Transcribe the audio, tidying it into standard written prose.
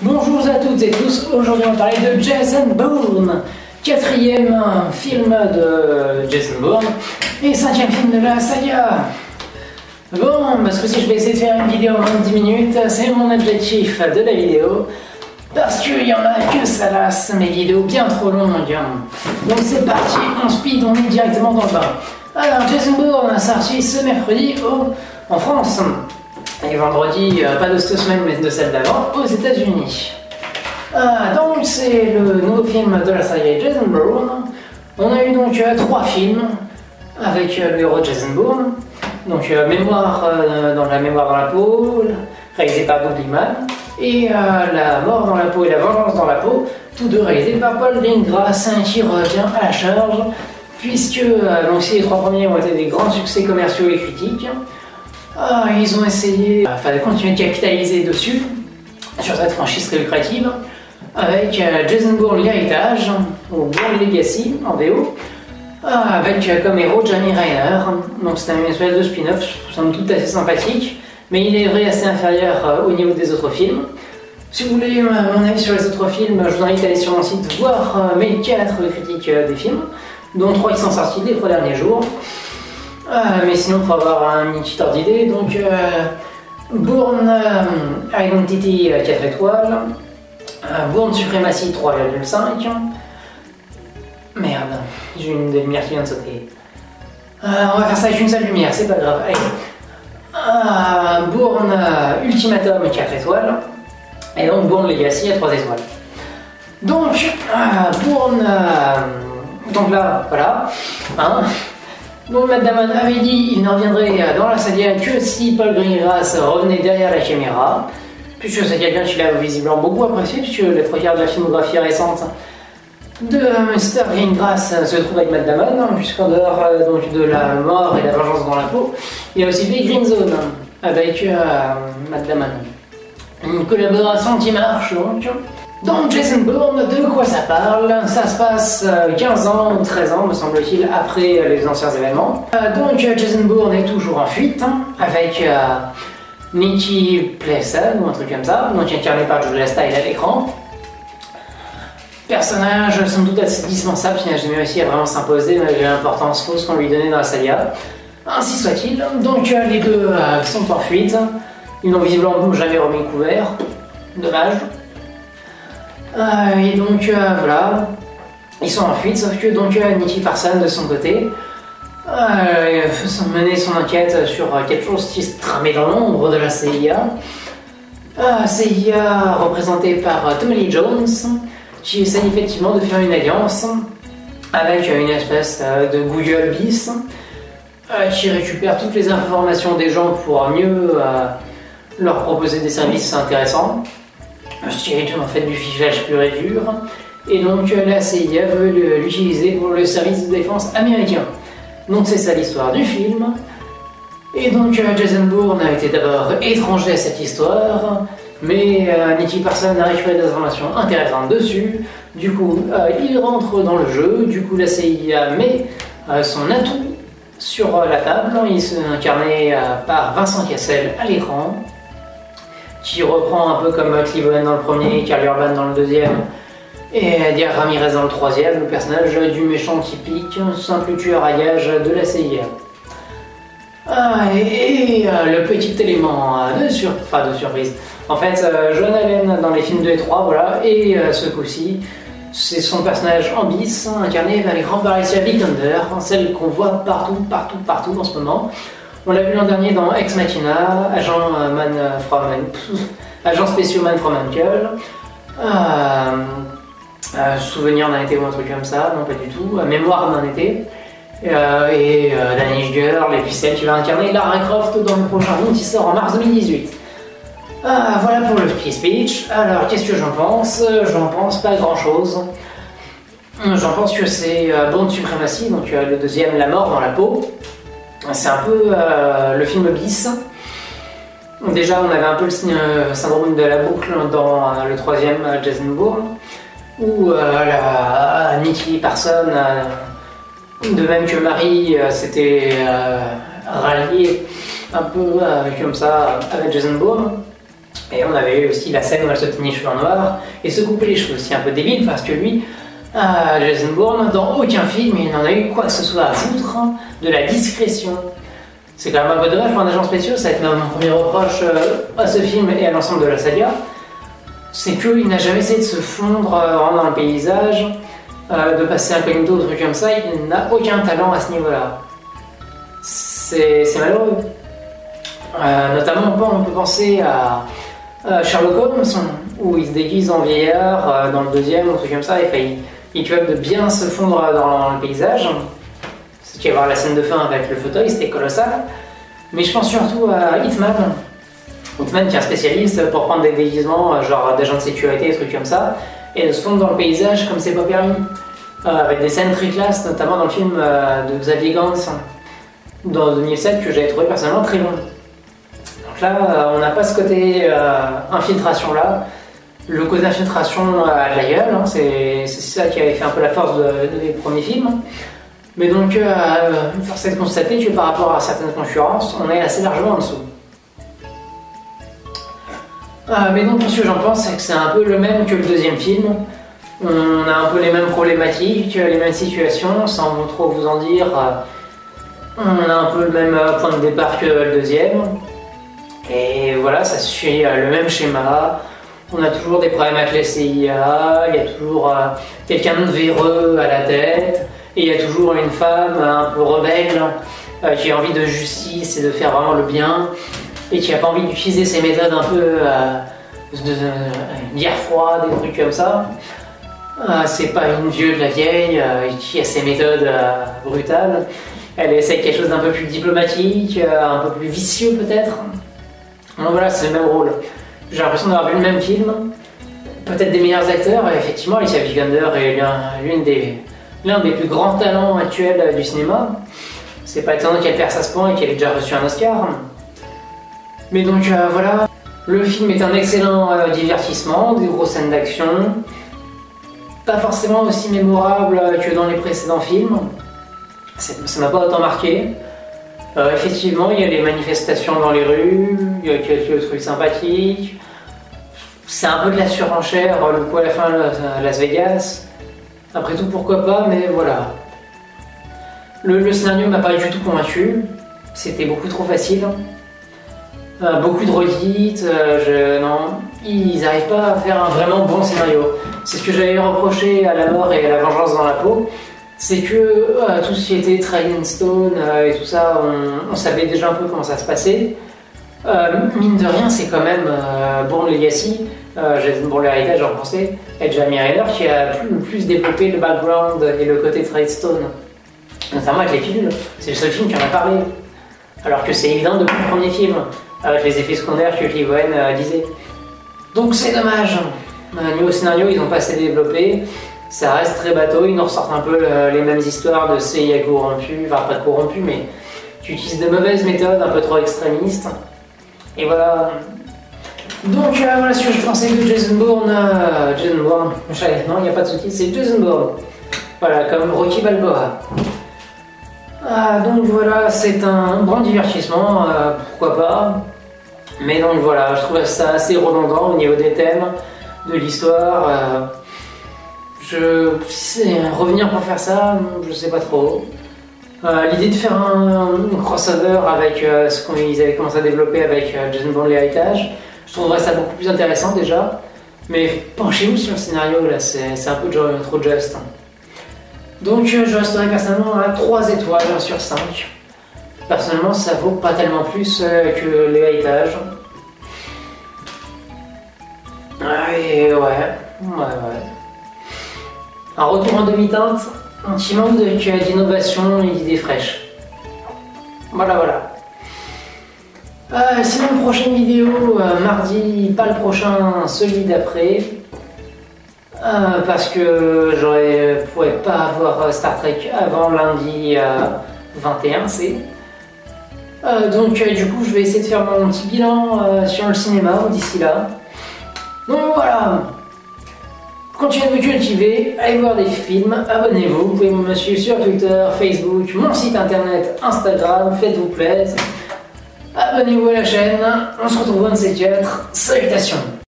Bonjour à toutes et tous, aujourd'hui on va parler de Jason Bourne, quatrième film de Jason Bourne et cinquième film de la saga. Bon, parce que si je vais essayer de faire une vidéo en 10 minutes, c'est mon objectif de la vidéo, parce qu'il y en a que ça lasse mes vidéos bien trop longues. Donc c'est parti, on speed, on est directement dans le bain. Alors Jason Bourne a sorti ce mercredi en France. Et vendredi, pas de cette semaine mais de celle d'avant, aux États-Unis. Donc c'est le nouveau film de la série Jason Bourne. On a eu donc 3 films avec le héros Jason Bourne. Donc Mémoire dans la mémoire dans la peau, réalisé par Doug Liman, et La mort dans la peau et La vengeance dans la peau, tous deux réalisés par Paul Greengrass, qui revient à la charge, puisque donc, si les 3 premiers ont été des grands succès commerciaux et critiques, ils ont essayé de continuer de capitaliser dessus, sur cette franchise très lucrative, avec Jason Bourne l'héritage, ou Bourne Legacy en VO, avec comme héros Jeremy Renner. Donc c'est une espèce de spin-off, somme toute assez sympathique, mais il est vrai assez inférieur au niveau des autres films. Si vous voulez mon avis sur les autres films, je vous invite à aller sur mon site voir mes 4 critiques des films, dont 3 qui sont sortis les 3 derniers jours. Mais sinon, pour avoir une petite ordre d'idée, donc Bourne Identity 4 étoiles, Bourne Supremacy 3,5. Merde, j'ai une des lumières qui vient de sauter. On va faire ça avec une seule lumière, c'est pas grave. Allez. Bourne Ultimatum 4 étoiles, et donc Bourne Legacy à 3 étoiles. Donc, Bourne. Donc là, voilà. Donc Matt Damon avait dit qu'il n'en reviendrait dans la saga que si Paul Greengrass revenait derrière la caméra, puisque c'est quelqu'un qu'il a visiblement beaucoup apprécié, puisque les 3 quarts de la filmographie récente de Mr. Greengrass se trouve avec Matt Damon, puisqu'en dehors donc, de La mort et La vengeance dans la peau, il y a aussi Big Green Zone avec Matt Damon. Une collaboration qui marche donc. Donc Jason Bourne, de quoi ça parle? Ça se passe 15 ans ou 13 ans, me semble-t-il, après les anciens événements. Donc Jason Bourne est toujours en fuite, avec Nikki Playson, ou un truc comme ça, donc incarné par Julia Stiles à l'écran. Personnage sans doute assez dispensable, qui n'a jamais réussi à vraiment s'imposer malgré l'importance fausse qu'on lui donnait dans la saga. Ainsi soit-il. Donc les deux sont en fuite, ils n'ont visiblement jamais remis le couvert, dommage. Et donc voilà, ils sont en fuite, sauf que donc Nicky Parson de son côté mener son enquête sur quelque chose qui se tramait dans l'ombre de la CIA. CIA représentée par Tommy Lee Jones, qui essaye effectivement de faire une alliance avec une espèce de Google bis qui récupère toutes les informations des gens pour mieux leur proposer des services intéressants. Ce en fait du fichage pur et dur, et donc la CIA veut l'utiliser pour le service de défense américain. Donc c'est ça l'histoire du film. Et donc Jason Bourne a été d'abord étranger à cette histoire, mais Nicky Parson a récupéré des informations intéressantes dessus. Du coup, il rentre dans le jeu. Du coup, la CIA met son atout sur la table. Il est incarné par Vincent Cassel à l'écran, qui reprend un peu comme Clive Owen dans le premier, Karl Urban dans le deuxième, et Edgar Ramirez dans le troisième, le personnage du méchant typique, simple tueur à gages de la CIA. Le petit élément de surprise. En fait, John Allen dans les films 2 et 3, voilà, et ce coup-ci, c'est son personnage en bis, incarné par les grands par Alicia Vikander, celle qu'on voit partout en ce moment. On l'a vu l'an dernier dans Ex Machina, Agent spécial Man from Uncle, Souvenir d'un été ou un truc comme ça, non pas du tout, Mémoire d'un été, et Danish Girl, et puis celle qui va incarner Lara Croft dans le prochain film qui sort en mars 2018. Voilà pour le petit speech. Alors qu'est-ce que j'en pense? J'en pense pas grand chose. J'en pense que c'est Bourne Supremacy, donc le deuxième, La mort dans la peau. C'est un peu le film bis. Déjà, on avait un peu le syndrome de la boucle dans le troisième, Jason Bourne, où Nicky Parson, de même que Marie, s'était ralliée un peu comme ça avec Jason Bourne. Et on avait eu aussi la scène où elle se teignait les cheveux en noir et se coupait les cheveux. C'est un peu débile parce que lui, Jason Bourne, dans aucun film, il n'en a eu quoi que ce soit à foutre de la discrétion. C'est quand même un peu dommage pour un agent spécial, ça va être mon premier reproche à ce film et à l'ensemble de la saga. C'est qu'il n'a jamais essayé de se fondre vraiment dans le paysage, de passer incognito ou trucs comme ça, il n'a aucun talent à ce niveau-là. C'est malheureux. Notamment, on peut penser à Sherlock Holmes, où il se déguise en vieillard dans le deuxième, ou un truc comme ça, et il est capable de bien se fondre dans le paysage. C'est qu'il y a la scène de fin avec le fauteuil, c'était colossal. Mais je pense surtout à Hitman. Hitman qui est un spécialiste pour prendre des déguisements, genre d'agent de sécurité, des trucs comme ça, et de se fondre dans le paysage comme c'est pas permis. Avec des scènes très classes, notamment dans le film de Xavier Gans, dans 2007, que j'avais trouvé personnellement très bon. Donc là, on n'a pas ce côté infiltration là. Le côté infiltration a de la gueule, hein, c'est ça qui avait fait un peu la force des premiers films. Mais donc, force est de constater que par rapport à certaines concurrences, on est assez largement en dessous. Mais donc, ce que j'en pense, c'est que c'est un peu le même que le deuxième film. On a un peu les mêmes problématiques, les mêmes situations, sans trop vous en dire. On a un peu le même point de départ que le deuxième. Et voilà, ça suit le même schéma. On a toujours des problèmes avec les CIA, il y a toujours quelqu'un de véreux à la tête, et il y a toujours une femme un peu rebelle qui a envie de justice et de faire vraiment le bien, et qui n'a pas envie d'utiliser ces méthodes un peu de guerre froide, des trucs comme ça. C'est pas une vieux de la vieille qui a ses méthodes brutales. Elle essaie quelque chose d'un peu plus diplomatique, un peu plus vicieux peut-être. Donc voilà, c'est le même rôle. J'ai l'impression d'avoir vu le même film, peut-être des meilleurs acteurs, et effectivement Alicia Vikander est l'un des plus grands talents actuels du cinéma. C'est pas étonnant qu'elle perce à ce point et qu'elle ait déjà reçu un Oscar. Mais donc voilà, le film est un excellent divertissement, des grosses scènes d'action, pas forcément aussi mémorable que dans les précédents films, ça m'a pas autant marqué. Effectivement, il y a les manifestations dans les rues, il y a quelques trucs sympathiques. C'est un peu de la surenchère, le coup à la fin à Las Vegas. Après tout, pourquoi pas, mais voilà. Le scénario m'a pas du tout convaincu. C'était beaucoup trop facile. Beaucoup de redites. Non, ils n'arrivent pas à faire un vraiment bon scénario. C'est ce que j'avais reproché à La Mort et à La Vengeance dans la peau. C'est que tout ce qui était Train Stone et tout ça, on savait déjà un peu comment ça se passait. Mine de rien, c'est quand même Bourne Legacy, Bourne l'héritage en français, et Jeremy Renner qui a le plus développé le background et le côté Train Stone, notamment avec les pilules. C'est le seul film qui en a parlé, alors que c'est évident depuis le premier film, avec les effets secondaires que Clive Owen disait. Donc c'est dommage. Niveau scénario, ils n'ont pas assez développé. Ça reste très bateau, ils nous ressortent un peu les mêmes histoires de CIA corrompus, enfin pas corrompus, mais qui utilisent de mauvaises méthodes un peu trop extrémistes. Et voilà. Donc voilà ce que je pensais de Jason Bourne. Non, il n'y a pas de souci, c'est Jason Bourne. Voilà, comme Rocky Balboa. Donc voilà, c'est un bon divertissement, pourquoi pas. Mais donc voilà, je trouve ça assez redondant au niveau des thèmes, de l'histoire. Revenir pour faire ça, je sais pas trop. L'idée de faire un crossover avec ce qu'ils avaient commencé à développer avec Jason Bourne l'héritage, je trouverais ça beaucoup plus intéressant déjà. Mais penchez-vous sur le scénario là, c'est un peu trop juste. Donc je resterai personnellement à 3 étoiles sur 5. Personnellement, ça vaut pas tellement plus que l'héritage. Et ouais. Un retour en demi-teinte, un petit manque d'innovation et d'idées fraîches. Voilà. Sinon, prochaine vidéo, mardi, pas le prochain, celui d'après. Parce que je pourrais pas avoir Star Trek avant lundi 21, c'est. Donc du coup, je vais essayer de faire mon petit bilan sur le cinéma d'ici là. Donc voilà. Continuez de vous cultiver, allez voir des films, abonnez-vous, vous pouvez me suivre sur Twitter, Facebook, mon site internet, Instagram, faites-vous plaisir. abonnez-vous à la chaîne, on se retrouve dans ces 4, salutations.